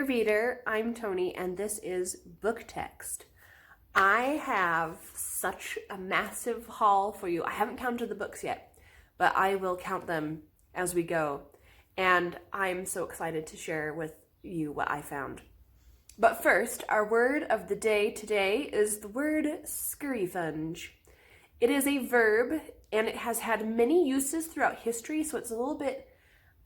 reader, I'm Tony, and this is Book Text. I have such a massive haul for you. I haven't counted the books yet, but I will count them as we go. And I'm so excited to share with you what I found. But first, our word of the day today is the word scurryfunge. It is a verb, and it has had many uses throughout history, so it's a little bit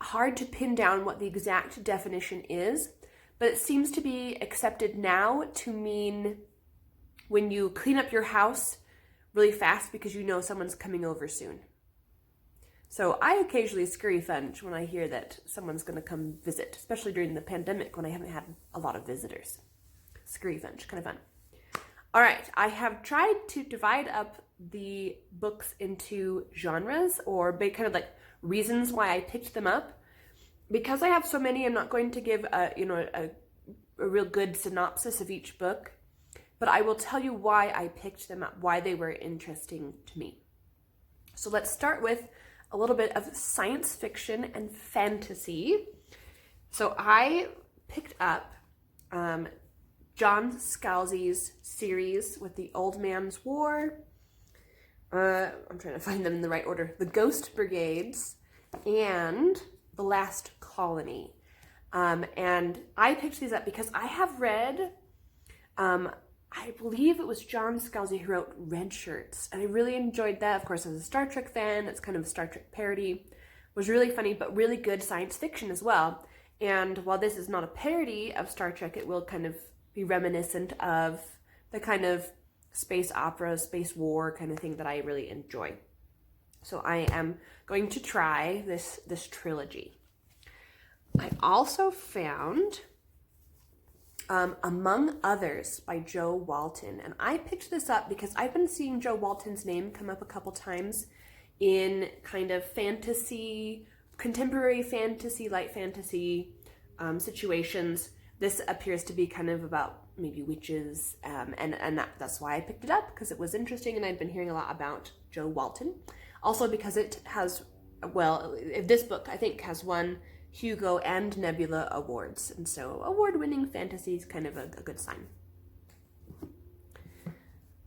hard to pin down what the exact definition is, but it seems to be accepted now to mean when you clean up your house really fast because you know someone's coming over soon. So I occasionally scurryfunge when I hear that someone's going to come visit, especially during the pandemic when I haven't had a lot of visitors. Scurryfunge, kind of fun. All right, I have tried to divide up the books into genres or kind of like reasons why I picked them up. Because I have so many, I'm not going to give a real good synopsis of each book, but I will tell you why I picked them up, why they were interesting to me. So let's start with a little bit of science fiction and fantasy. So I picked up John Scalzi's series with the Old Man's War. I'm trying to find them in the right order. The Ghost Brigades and The Last Colony. And I picked these up because I have read, I believe it was John Scalzi who wrote Red Shirts, and I really enjoyed that. Of course, as a Star Trek fan, it's kind of a Star Trek parody. It was really funny, but really good science fiction as well. And while this is not a parody of Star Trek, it will kind of be reminiscent of the kind of space opera, space war kind of thing that I really enjoy. So I am going to try this trilogy. I also found Among Others by Jo Walton. And I picked this up because I've been seeing Jo Walton's name come up a couple times in kind of fantasy, contemporary fantasy, light fantasy situations. This appears to be kind of about maybe witches, and that's why I picked it up, because it was interesting and I'd been hearing a lot about Jo Walton. Also because it has, well, this book I think has won Hugo and Nebula awards, and so award-winning fantasy is kind of a good sign.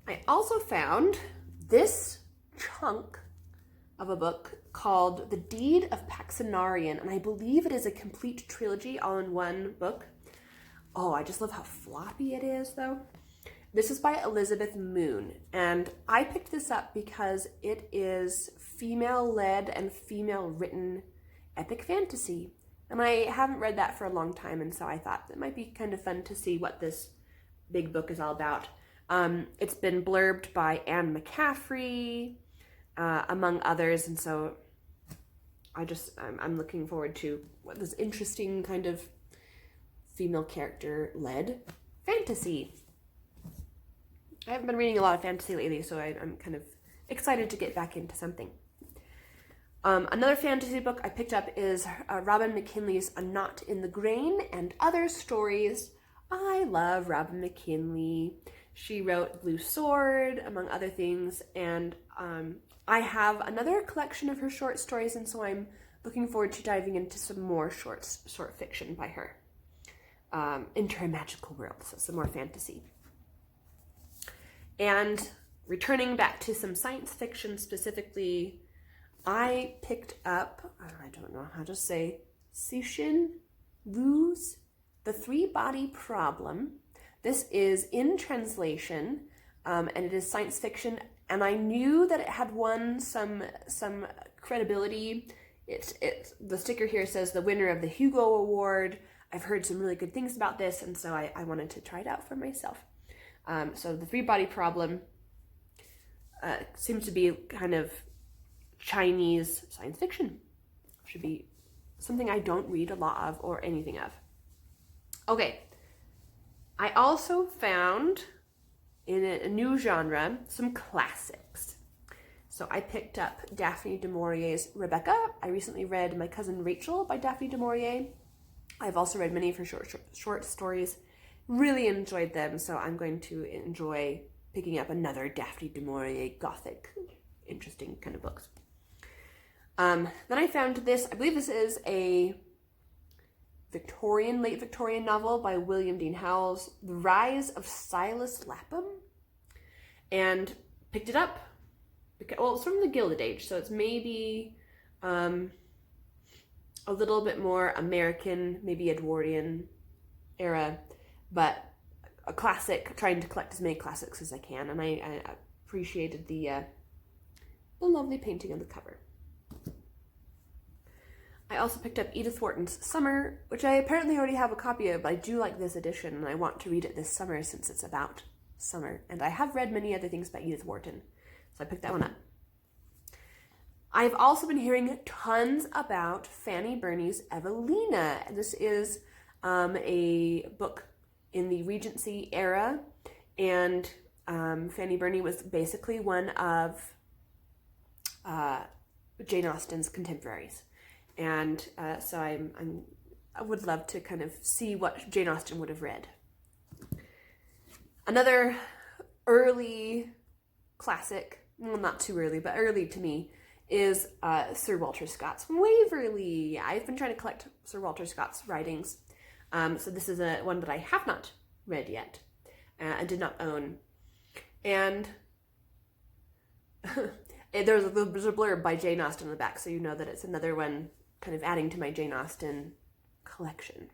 I also found this chunk of a book called The Deed of Paksenarrion, and I believe it is a complete trilogy all in one book. Oh, I just love how floppy it is, though. This is by Elizabeth Moon, and I picked this up because it is female-led and female-written epic fantasy. And I haven't read that for a long time, and so I thought it might be kind of fun to see what this big book is all about. It's been blurbed by Anne McCaffrey, among others, and so I'm looking forward to what this interesting kind of female character-led fantasy. I haven't been reading a lot of fantasy lately, so I'm kind of excited to get back into something. Another fantasy book I picked up is Robin McKinley's A Knot in the Grain and Other Stories. I love Robin McKinley. She wrote Blue Sword, among other things, and I have another collection of her short stories, and so I'm looking forward to diving into some more short fiction by her. Into her magical world, so some more fantasy. And returning back to some science fiction specifically, I picked up, I don't know how to say, Cixin Liu's The Three-Body Problem. This is in translation, and it is science fiction, and I knew that it had won some credibility. The sticker here says the winner of the Hugo Award. I've heard some really good things about this, and so I wanted to try it out for myself. So The Three-Body Problem seems to be kind of Chinese science fiction. Should be something I don't read a lot of or anything of. Okay, I also found in a new genre some classics. So I picked up Daphne du Maurier's Rebecca. I recently read My Cousin Rachel by Daphne du Maurier. I've also read many of her short stories. Really enjoyed them, so I'm going to enjoy picking up another Daphne du Maurier gothic, interesting kind of books. Then I found this, I believe this is a late Victorian novel by William Dean Howells, The Rise of Silas Lapham, and picked it up. Well, it's from the Gilded Age, so it's maybe a little bit more American, maybe Edwardian era, but a classic, trying to collect as many classics as I can, and I appreciated the lovely painting on the cover. I also picked up Edith Wharton's Summer, which I apparently already have a copy of, but I do like this edition, and I want to read it this summer since it's about summer. And I have read many other things by Edith Wharton, so I picked that one up. I've also been hearing tons about Fanny Burney's Evelina. This is a book in the Regency era, and Fanny Burney was basically one of Jane Austen's contemporaries. And so I would love to kind of see what Jane Austen would have read. Another early classic, well, not too early, but early to me, is Sir Walter Scott's Waverley. I've been trying to collect Sir Walter Scott's writings. So this is one that I have not read yet and did not own. And there's a blurb by Jane Austen on the back, so you know that it's another one kind of adding to my Jane Austen collection.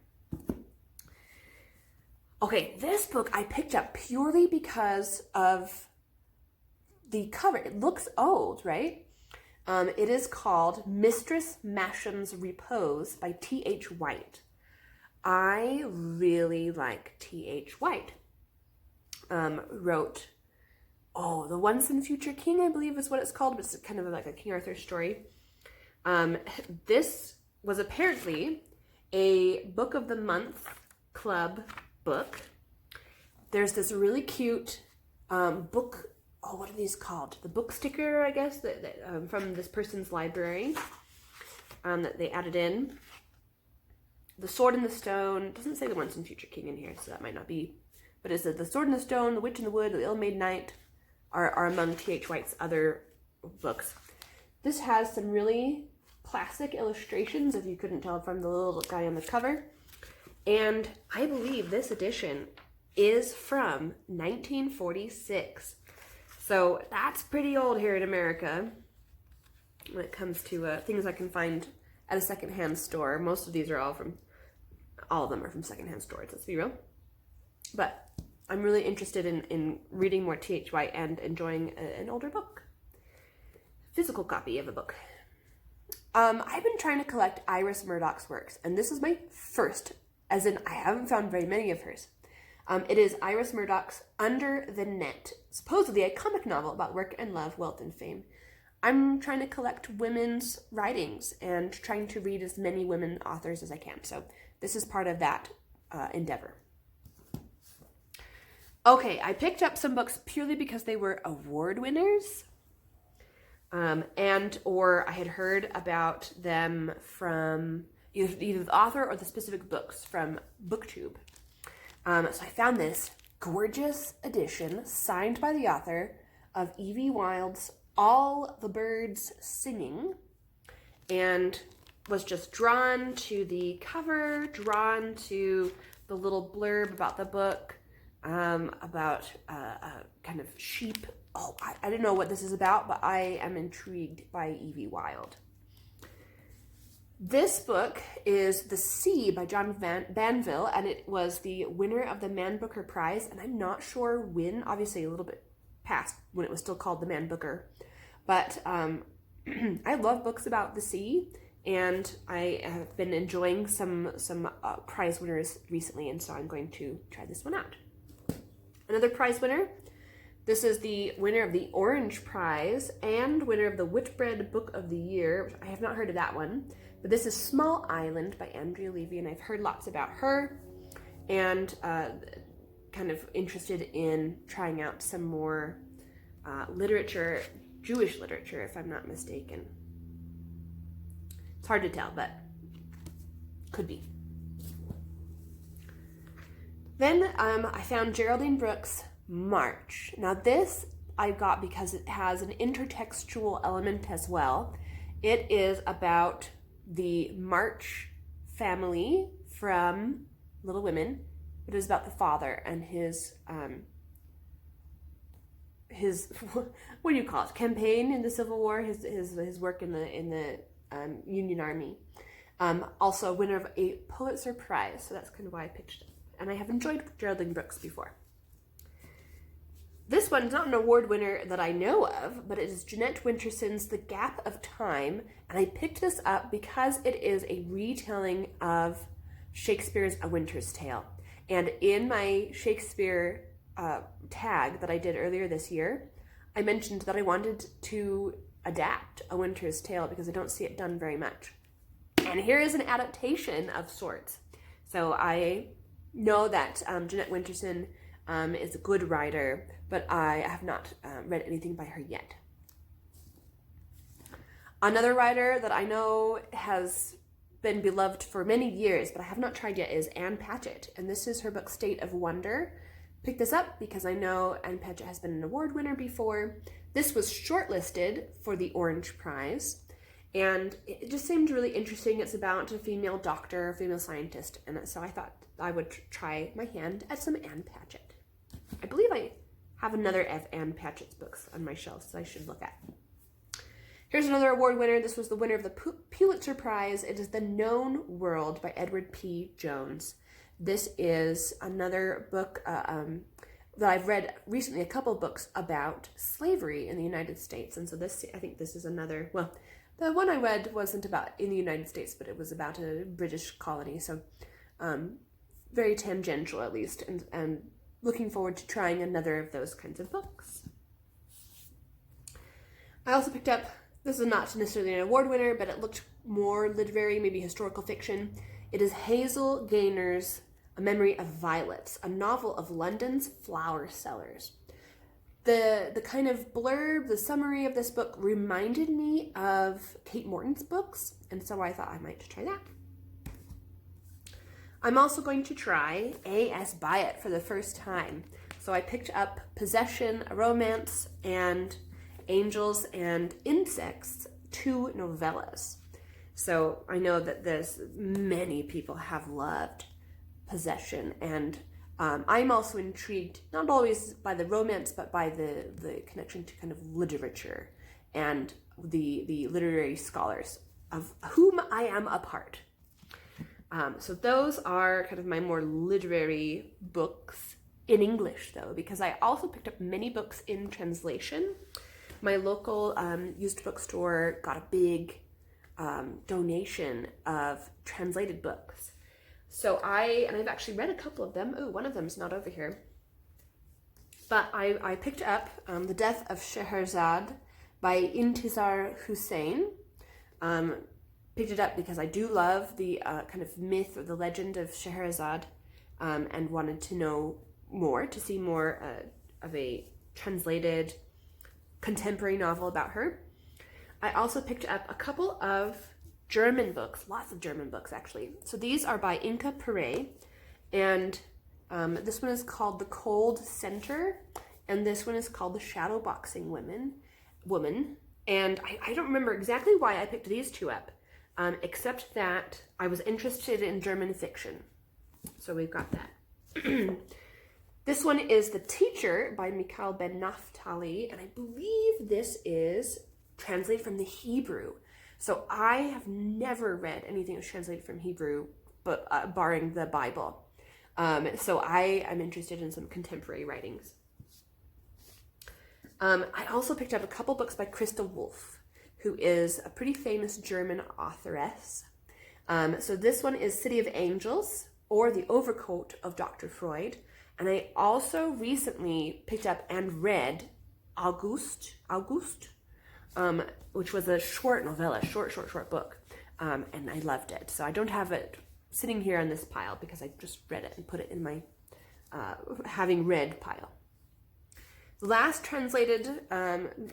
Okay, this book I picked up purely because of the cover. It looks old, right? It is called Mistress Masham's Repose by T.H. White. I really like T.H. White. Wrote, The Once and Future King, I believe is what it's called, but it's kind of like a King Arthur story. This was apparently a Book of the Month Club book. There's this really cute book, what are these called? The book sticker, I guess, that from this person's library that they added in. The Sword in the Stone, it doesn't say The Once and Future King in here, so that might not be, but it says The Sword in the Stone, The Witch in the Wood, The Ill-Made Knight are among T.H. White's other books. This has some really classic illustrations, if you couldn't tell from the little guy on the cover. And I believe this edition is from 1946. So that's pretty old here in America when it comes to things I can find at a secondhand store. Most of these are all of them are from secondhand stores, let's be real. But I'm really interested in reading more T.H. White and enjoying an older book. Physical copy of a book. I've been trying to collect Iris Murdoch's works, and this is my first, as in I haven't found very many of hers. It is Iris Murdoch's Under the Net, supposedly a comic novel about work and love, wealth, and fame. I'm trying to collect women's writings and trying to read as many women authors as I can, so this is part of that endeavor. Okay, I picked up some books purely because they were award winners. Or I had heard about them from either the author or the specific books from BookTube. So I found this gorgeous edition signed by the author of E.V. Wild's All the Birds Singing, and was just drawn to the cover, drawn to the little blurb about the book, about kind of sheep. I don't know what this is about, but I am intrigued by E.V. Wild. This book is The Sea by John Banville, and it was the winner of the Man Booker Prize, and I'm not sure when, obviously a little bit past when it was still called the Man Booker, but I love books about the sea, and I have been enjoying some prize winners recently, and so I'm going to try this one out. Another prize winner. This is the winner of the Orange Prize and winner of the Whitbread Book of the Year. I have not heard of that one, but this is Small Island by Andrea Levy, and I've heard lots about her and kind of interested in trying out some more literature, Jewish literature, if I'm not mistaken. It's hard to tell, but could be. Then I found Geraldine Brooks' March. Now this I got because it has an intertextual element as well. It is about the March family from Little Women. It is about the father and his what do you call it? Campaign in the Civil War. His work in the Union Army. Also winner of a Pulitzer Prize, so that's kind of why I pitched it. And I have enjoyed Geraldine Brooks before. This one's not an award winner that I know of, but it is Jeanette Winterson's The Gap of Time, and I picked this up because it is a retelling of Shakespeare's A Winter's Tale. And in my Shakespeare tag that I did earlier this year, I mentioned that I wanted to adapt A Winter's Tale because I don't see it done very much. And here is an adaptation of sorts. So I know that Jeanette Winterson is a good writer, but I have not read anything by her yet. Another writer that I know has been beloved for many years, but I have not tried yet, is Ann Patchett, and this is her book State of Wonder. Picked this up because I know Ann Patchett has been an award winner before. This was shortlisted for the Orange Prize, and it just seemed really interesting. It's about a female doctor, a female scientist, and so I thought I would try my hand at some Ann Patchett. I believe I have another of Ann Patchett's books on my shelf, so I should look at. Here's another award winner. This was the winner of the Pulitzer Prize. It is The Known World by Edward P. Jones. This is another book that I've read recently, a couple books about slavery in the United States. And so I think this is another, well, the one I read wasn't about in the United States, but it was about a British colony. So very tangential at least, and looking forward to trying another of those kinds of books. I also picked up, this is not necessarily an award winner, but it looked more literary, maybe historical fiction. It is Hazel Gaynor's A Memory of Violets, a novel of London's flower sellers. The kind of blurb, the summary of this book reminded me of Kate Morton's books, and so I thought I might try that. I'm also going to try A.S. Byatt for the first time. So I picked up Possession, a Romance, and Angels and Insects, 2 novellas. So I know that many people have loved Possession, and I'm also intrigued, not always by the romance, but by the connection to kind of literature and the literary scholars of whom I am a part. So those are kind of my more literary books in English, though, because I also picked up many books in translation. My local used bookstore got a big donation of translated books. So I've actually read a couple of them. Oh, one of them's not over here. But I picked up The Death of Scheherazade by Intizar Hussain. Picked it up because I do love the kind of myth or the legend of Scheherazade, and wanted to know more, to see more of a translated contemporary novel about her. I also picked up a couple of German books, lots of German books actually. So these are by Inka Pere, and this one is called The Cold Center, and this one is called The Shadowboxing Woman. And I don't remember exactly why I picked these two up, except that I was interested in German fiction. So we've got that. This one is The Teacher by Mikhail Ben Naftali, and I believe this is translated from the Hebrew. So I have never read anything that's translated from Hebrew, but barring the Bible. So I am interested in some contemporary writings. I also picked up a couple books by Christa Wolf, who is a pretty famous German authoress. So this one is City of Angels, or The Overcoat of Dr. Freud. And I also recently picked up and read August, which was a short novella, short book. And I loved it. So I don't have it sitting here on this pile because I just read it and put it in my having read pile. The last translated,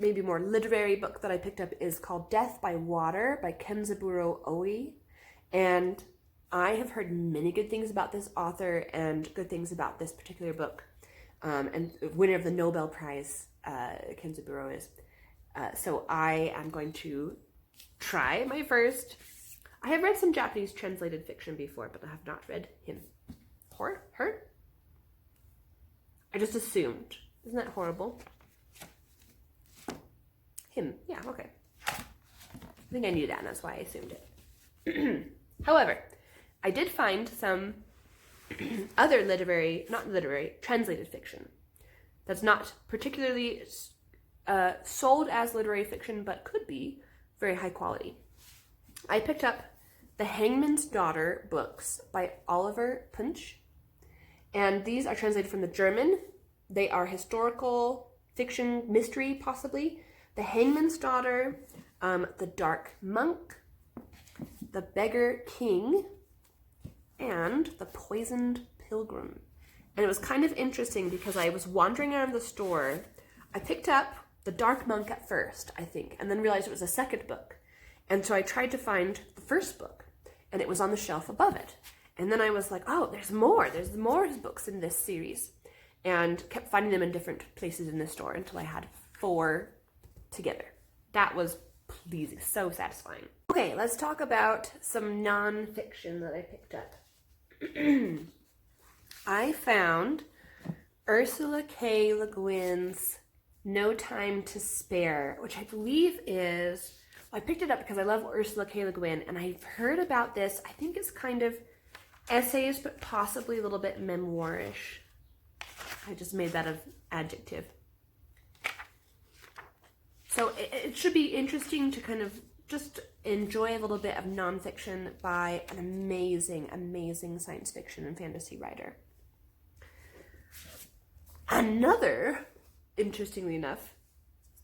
maybe more literary book that I picked up is called Death by Water by Kenzaburo Oe. And I have heard many good things about this author and good things about this particular book. And winner of the Nobel Prize, Kenzaburo is. So I am going to try my first I have read some Japanese translated fiction before, but I have not read him. Her? I just assumed. Isn't that horrible? Him. Yeah, okay. I think I knew that, and that's why I assumed it. However, I did find some other translated fiction that's not particularly sold as literary fiction, but could be very high quality. I picked up The Hangman's Daughter books by Oliver Punch, and these are translated from the German. They are historical fiction, mystery possibly. The Hangman's Daughter, The Dark Monk, The Beggar King, and The Poisoned Pilgrim. And it was kind of interesting because I was wandering around the store. I picked up The Dark Monk at first, I think, and then realized it was a second book. And so I tried to find the first book, and it was on the shelf above it. And then I was like, oh, there's more books in this series. And kept finding them in different places in the store until I had 4 together. That was pleasing, so satisfying. Okay, let's talk about some non-fiction that I picked up. I found Ursula K. Le Guin's No Time to Spare, which I believe is... I picked it up because I love Ursula K. Le Guin, and I've heard about this. I think it's kind of essays, but possibly a little bit memoirish. I just made that an adjective. So it should be interesting to kind of just enjoy a little bit of nonfiction by an amazing, amazing science fiction and fantasy writer. Another, interestingly enough,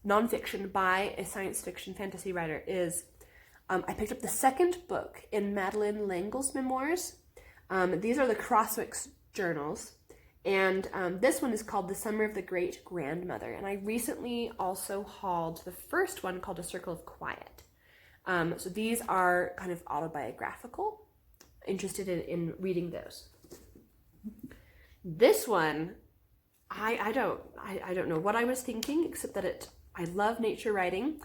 nonfiction by a science fiction fantasy writer is, I picked up the second book in Madeleine L'Engle's memoirs. These are the Crosswicks journals, and this one is called The Summer of the Great Grandmother, and I recently also hauled the first one called A Circle of Quiet. So these are kind of autobiographical. Interested in reading those. This one, I don't know what I was thinking, except that I love nature writing.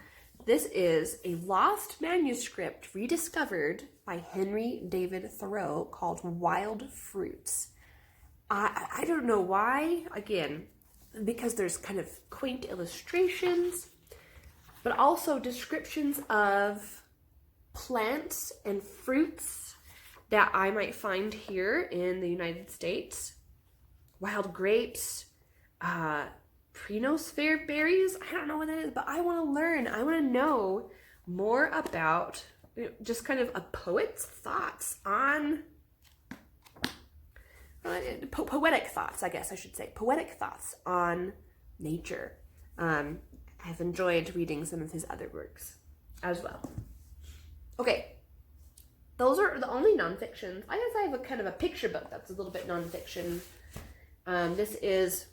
This is a lost manuscript rediscovered by Henry David Thoreau called Wild Fruits. I don't know why, again, because there's kind of quaint illustrations, but also descriptions of plants and fruits that I might find here in the United States. Wild grapes, Prenosphere berries. I don't know what that is, but I want to learn. I want to know more about just kind of a poet's thoughts on poetic thoughts, I guess I should say. Poetic thoughts on nature. I've enjoyed reading some of his other works as well. Okay, those are the only nonfictions. I guess I have a kind of a picture book that's a little bit nonfiction. This is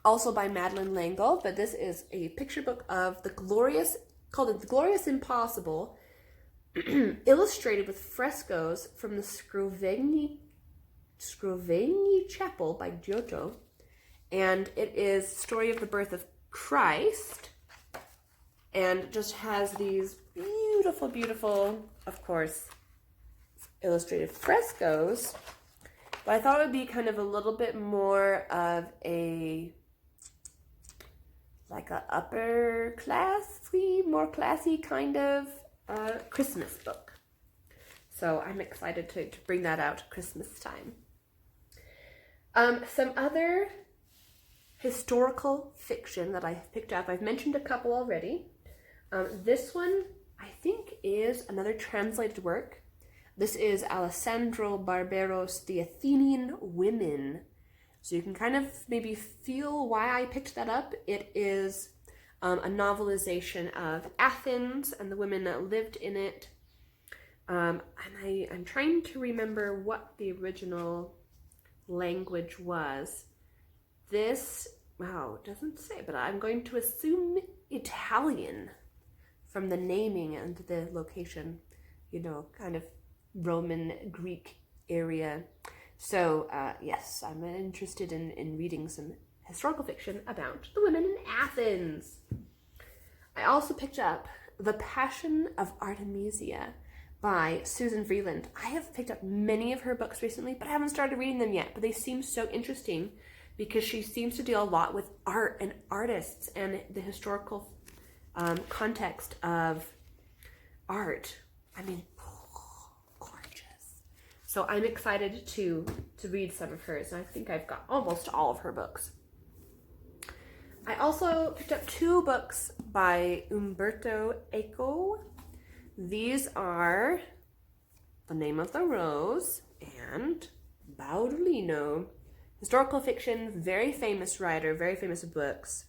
also by Madeleine L'Engle, but this is a picture book of called The Glorious Impossible, illustrated with frescoes from the Scrovegni Chapel by Giotto, and it is story of the birth of Christ, and just has these beautiful, beautiful, of course, illustrated frescoes. But I thought it would be kind of a little bit more of like a upper classy, more classy kind of Christmas book. So I'm excited to bring that out Christmas time. Some other historical fiction that I've picked up. I've mentioned a couple already. This one, I think, is another translated work. This is Alessandro Barbero's The Athenian Women. So you can kind of maybe feel why I picked that up. It is a novelization of Athens and the women that lived in it. And I'm trying to remember what the original language was. This, wow, it doesn't say, but I'm going to assume Italian from the naming and the location, kind of Roman Greek area. So yes, I'm interested in reading some historical fiction about the women in Athens. I also picked up The Passion of Artemisia by Susan Freeland. I have picked up many of her books recently, but I haven't started reading them yet. But they seem so interesting because she seems to deal a lot with art and artists and the historical context of art. I mean, gorgeous. So I'm excited to read some of hers, and I think I've got almost all of her books. I also picked up 2 books by Umberto Eco. These are The Name of the Rose and Baudolino. Historical fiction, very famous writer, very famous books.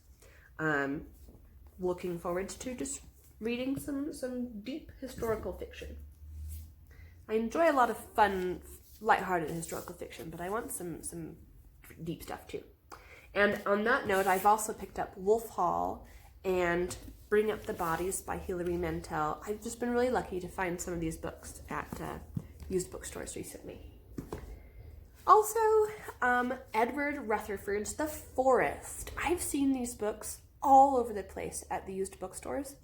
Looking forward to just reading some deep historical fiction. I enjoy a lot of fun, lighthearted historical fiction, but I want some deep stuff too. And on that note, I've also picked up Wolf Hall and Bring Up the Bodies by Hilary Mantel. I've just been really lucky to find some of these books at used bookstores recently. Also, Edward Rutherford's The Forest. I've seen these books all over the place at the used bookstores,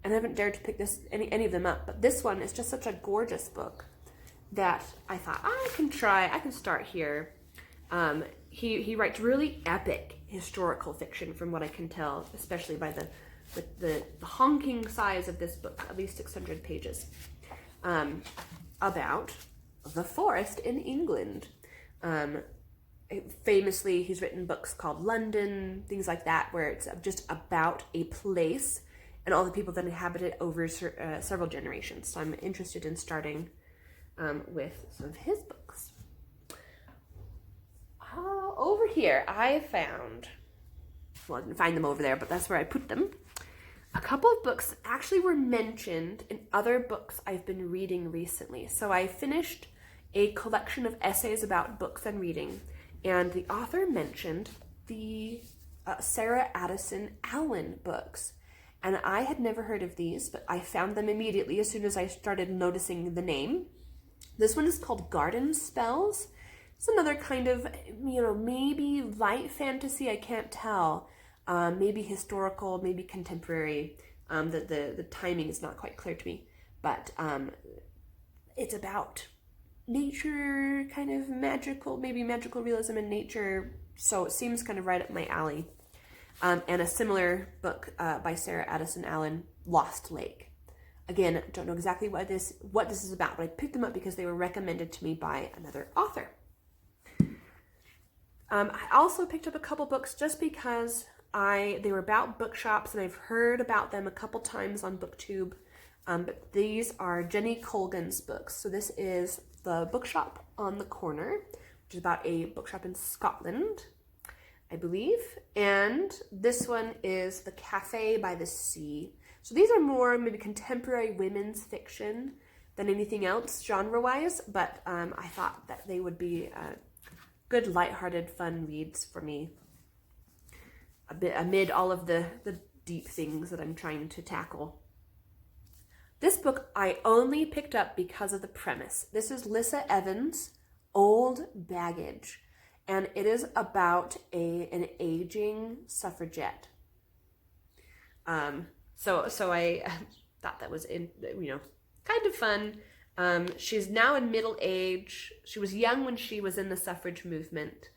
and I haven't dared to pick any of them up. But this one is just such a gorgeous book that I thought I can start here. He writes really epic historical fiction, from what I can tell, especially by the honking size of this book, at least 600 pages, about the forest in England. Famously, he's written books called London, things like that, where it's just about a place and all the people that inhabit it over several generations. So I'm interested in starting with some of his books. Over here, I found, well, I didn't find them over there, but that's where I put them. A couple of books actually were mentioned in other books I've been reading recently. So I finished a collection of essays about books and reading, and the author mentioned the Sarah Addison Allen books. And I had never heard of these, but I found them immediately as soon as I started noticing the name. This one is called Garden Spells. It's another kind of, maybe light fantasy, I can't tell. Maybe historical, maybe contemporary. The timing is not quite clear to me. But it's about nature, kind of maybe magical realism in nature. So it seems kind of right up my alley. And a similar book by Sarah Addison Allen, Lost Lake. Again, don't know exactly what this is about, but I picked them up because they were recommended to me by another author. I also picked up a couple books just because they were about bookshops, and I've heard about them a couple times on BookTube. But these are Jenny Colgan's books. So this is The Bookshop on the Corner, which is about a bookshop in Scotland, I believe. And this one is The Cafe by the Sea. So these are more maybe contemporary women's fiction than anything else genre-wise, but I thought that they would be good, lighthearted, fun reads for me amid all of the deep things that I'm trying to tackle. This book I only picked up because of the premise. This is Lissa Evans' Old Baggage, and it is about an aging suffragette. So I thought that was kind of fun. She's now in middle age. She was young when she was in the suffrage movement.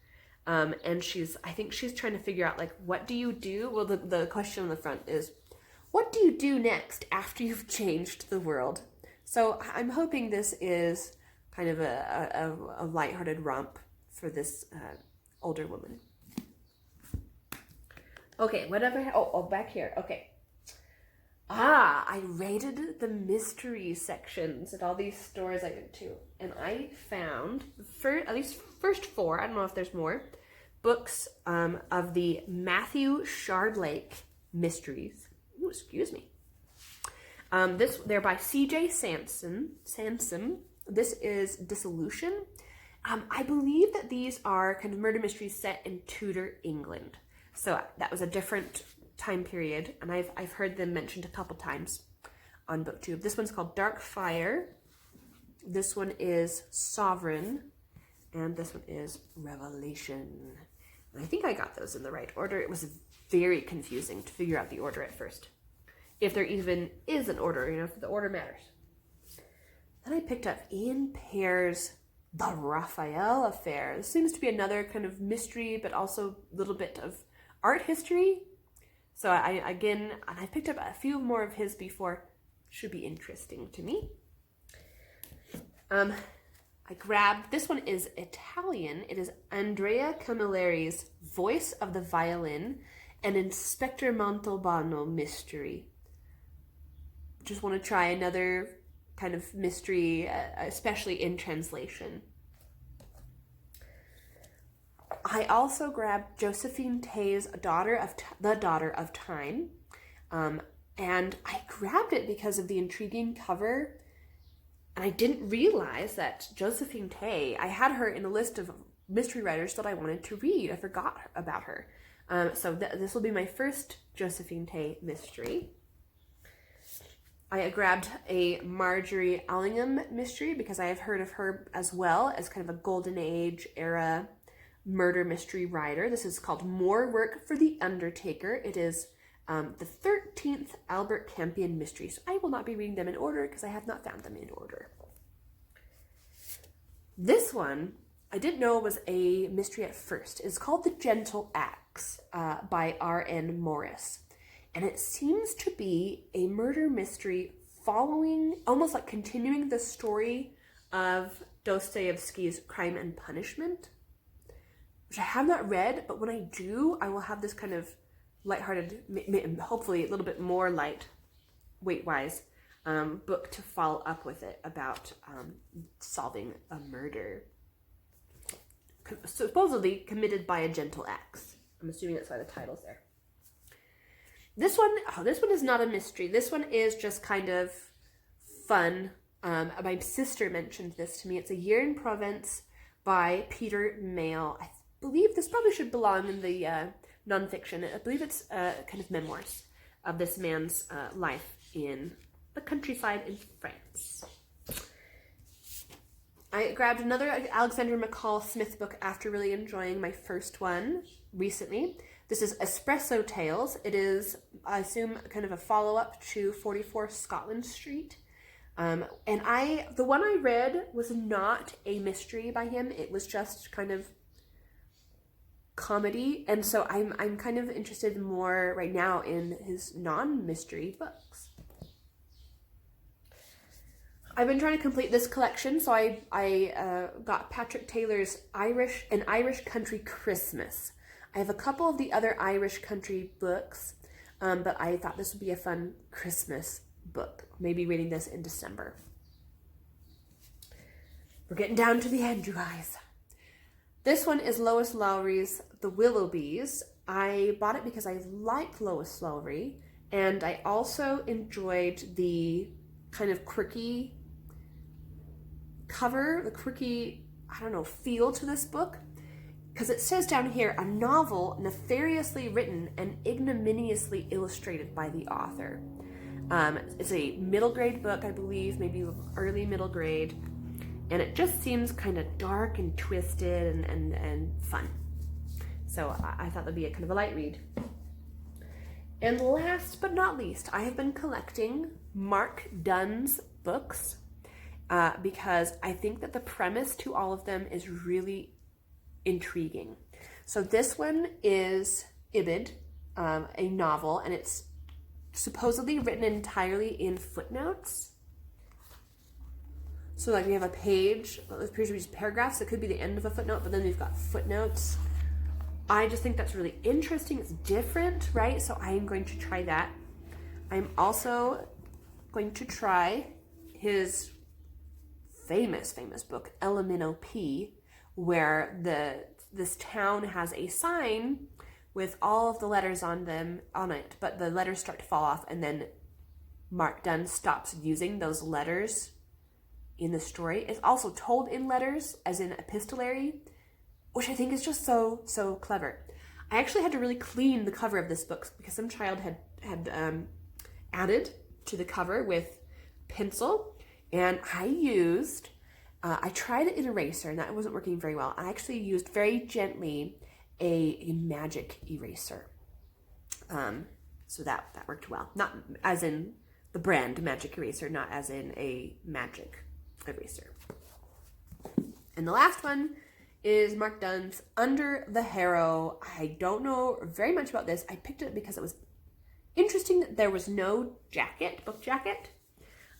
And I think she's trying to figure out, what do you do? Well, the question on the front is, what do you do next after you've changed the world? So I'm hoping this is kind of a lighthearted romp for this older woman. Okay, whatever. Oh, back here. Okay. I raided the mystery sections at all these stores I went to, and I found, at least first 4, I don't know if there's more, books of the Matthew Shardlake mysteries. Ooh, excuse me. They're by C.J. Sansom. This is Dissolution. I believe that these are kind of murder mysteries set in Tudor England. So that was a different time period, and I've heard them mentioned a couple times on BookTube. This one's called Dark Fire. This one is Sovereign, and this one is Revelation. And I think I got those in the right order. It was very confusing to figure out the order at first, if there even is an order, if the order matters. Then I picked up Ian Pear's The Raphael Affair. This seems to be another kind of mystery, but also a little bit of art history. So I picked up a few more of his before. Should be interesting to me. I grabbed, this one is Italian. It is Andrea Camilleri's Voice of the Violin, an Inspector Montalbano mystery. Just want to try another kind of mystery, especially in translation. I also grabbed Josephine Tay's The Daughter of Time, and I grabbed it because of the intriguing cover. And I didn't realize that Josephine Tay, I had her in a list of mystery writers that I wanted to read. I forgot about her. So this will be my first Josephine Tay mystery. I grabbed a Marjorie Allingham mystery because I have heard of her as well as kind of a golden age era murder mystery writer. This is called More Work for the Undertaker. It is the 13th Albert Campion mystery. So I will not be reading them in order because I have not found them in order. This one, I didn't know was a mystery at first. It's called The Gentle Axe by R.N. Morris. And it seems to be a murder mystery following, almost like continuing the story of Dostoevsky's Crime and Punishment, which I have not read, but when I do, I will have this kind of lighthearted, hopefully a little bit more light weight-wise, book to follow up with it about solving a murder supposedly committed by a gentle axe. I'm assuming that's why the title's there. This one is not a mystery. This one is just kind of fun. My sister mentioned this to me. It's A Year in Provence by Peter Mayle. I believe this probably should belong in the nonfiction. I believe it's kind of memoirs of this man's life in the countryside in France. I grabbed another Alexander McCall Smith book after really enjoying my first one recently. This is Espresso Tales. It is, I assume, kind of a follow-up to 44 Scotland Street. And the one I read was not a mystery by him. It was just kind of comedy. And so I'm kind of interested more right now in his non-mystery books. I've been trying to complete this collection, so I got Patrick Taylor's An Irish Country Christmas. I have a couple of the other Irish country books, but I thought this would be a fun Christmas book. Maybe reading this in December. We're getting down to the end, you guys. This one is Lois Lowry's The Willoughbys. I bought it because I like Lois Lowry, and I also enjoyed the kind of quirky cover, the quirky, feel to this book. Because it says down here, a novel nefariously written and ignominiously illustrated by the author. It's a middle grade book, I believe, maybe early middle grade. And it just seems kind of dark and twisted and fun. So I thought that'd be a kind of a light read. And last but not least, I have been collecting Mark Dunn's books because I think that the premise to all of them is really intriguing. So this one is Ibid, a novel, and it's supposedly written entirely in footnotes. So like we have a page, it appears to be just paragraphs. It could be the end of a footnote, but then we've got footnotes. I just think that's really interesting. It's different, right? So I am going to try that. I'm also going to try his famous book, Elamino P, where this town has a sign with all of the letters on it, but the letters start to fall off, and then Mark Dunn stops using those letters in the story. It's also told in letters, as in epistolary, which I think is just so clever. I actually had to really clean the cover of this book because some child had added to the cover with pencil, and I tried an eraser and that wasn't working very well. I actually used very gently a magic eraser. So that worked well. Not as in the brand magic eraser, not as in a magic eraser. And the last one is Mark Dunn's Under the Harrow. I don't know very much about this. I picked it because it was interesting that there was no book jacket.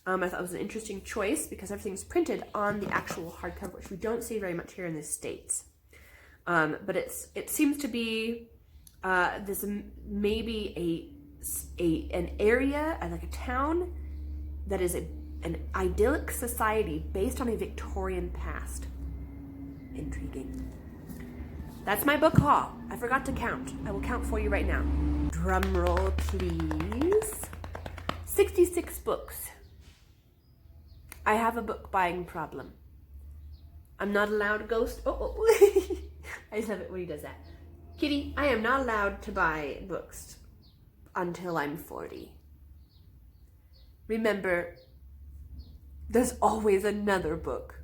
I thought it was an interesting choice because everything's printed on the actual hardcover, which we don't see very much here in the States. But it seems to be this maybe an area, like a town, that is an idyllic society based on a Victorian past. Intriguing. That's my book haul. I forgot to count. I will count for you right now. Drum roll, please. 66 books. I have a book buying problem. I'm not allowed to ghost. Oh. I just love it when he does that. Kitty, I am not allowed to buy books until I'm 40. Remember, there's always another book